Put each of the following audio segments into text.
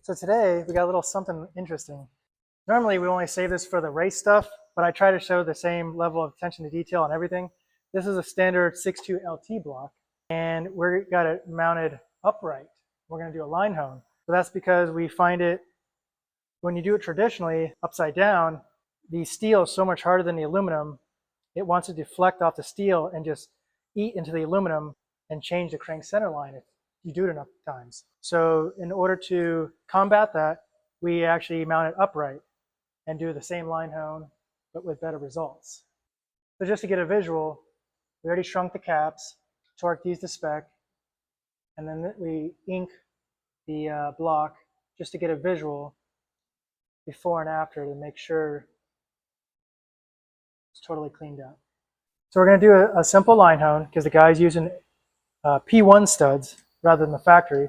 So today we got a little something interesting. Normally we only save this for the race stuff, but I try to show the same level of attention to detail on everything. This is a standard 6.2 LT block, and we've got it mounted upright. We're going to do a line hone. So that's because we find it, when you do it traditionally upside down, the steel is so much harder than the aluminum, it wants to deflect off the steel and just eat into the aluminum and change the crank center line if you do it enough times. So in order to combat that, we actually mount it upright and do the same line hone, but with better results. So just to get a visual, we already shrunk the caps, torqued these to spec, and then we ink the block just to get a visual before and after to make sure it's totally cleaned up. So we're going to do a simple line hone because the guy's using P1 studs rather than the factory,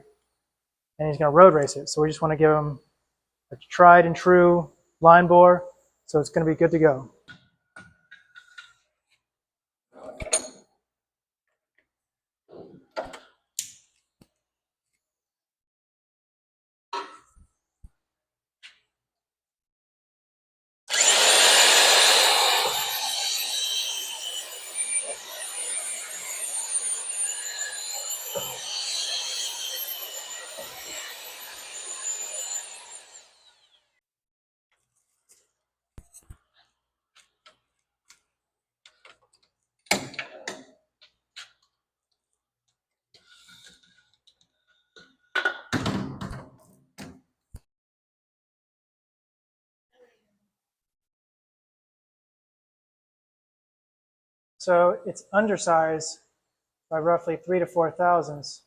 and he's going to road race it. So we just want to give him a tried and true line bore, so it's going to be good to go. So it's undersized by roughly 3 to 4 thousandths,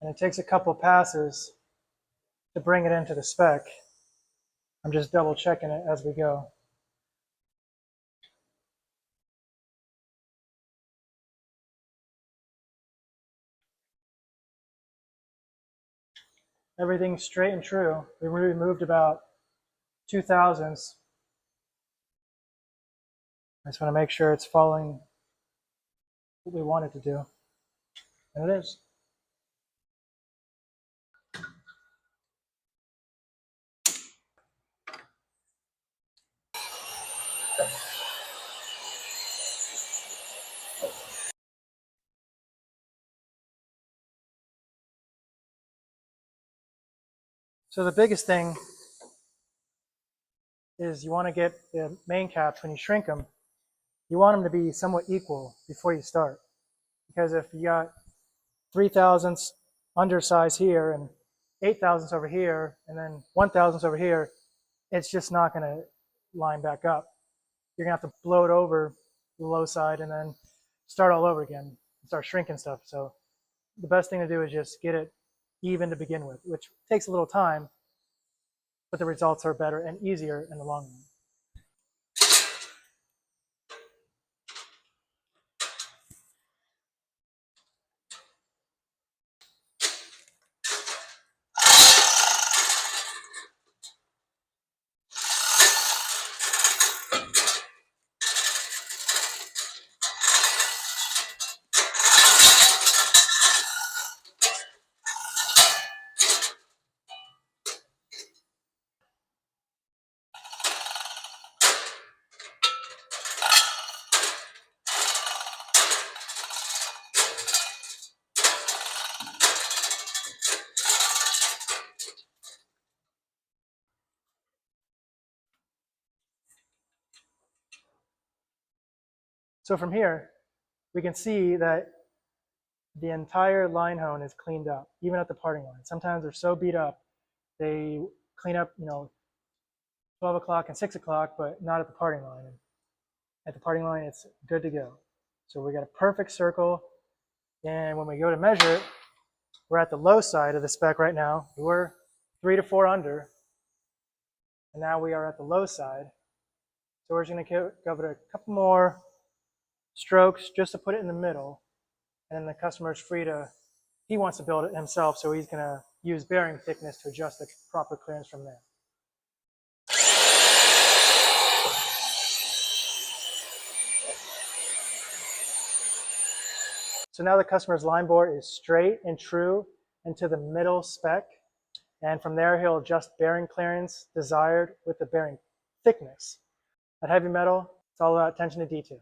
and it takes a couple passes to bring it into the spec. I'm just double checking it as we go. Everything's straight and true. We removed about 2 thousandths. I just want to make sure it's following what we want it to do. And it is. So the biggest thing is you want to get the main caps, when you shrink them, you want them to be somewhat equal before you start. Because if you got 3 thousandths undersize here and 8 thousandths over here and then 1 thousandths over here, it's just not going to line back up. You're going to have to blow it over the low side and then start all over again and start shrinking stuff. So the best thing to do is just get it even to begin with, which takes a little time, but the results are better and easier in the long run. So from here, we can see that the entire line hone is cleaned up, even at the parting line. Sometimes they're so beat up, they clean up, 12 o'clock and 6 o'clock, but not at the parting line. And at the parting line, it's good to go. So we got a perfect circle, and when we go to measure it, we're at the low side of the spec right now. We were 3 to 4 under, and now we are at the low side. So we're just going to give it a couple more strokes just to put it in the middle, and then the customer is free to, he wants to build it himself, so he's going to use bearing thickness to adjust the proper clearance from there. So now the customer's line bore is straight and true, into the middle spec. And from there, he'll adjust bearing clearance desired with the bearing thickness. At heavy metal, it's all about attention to detail.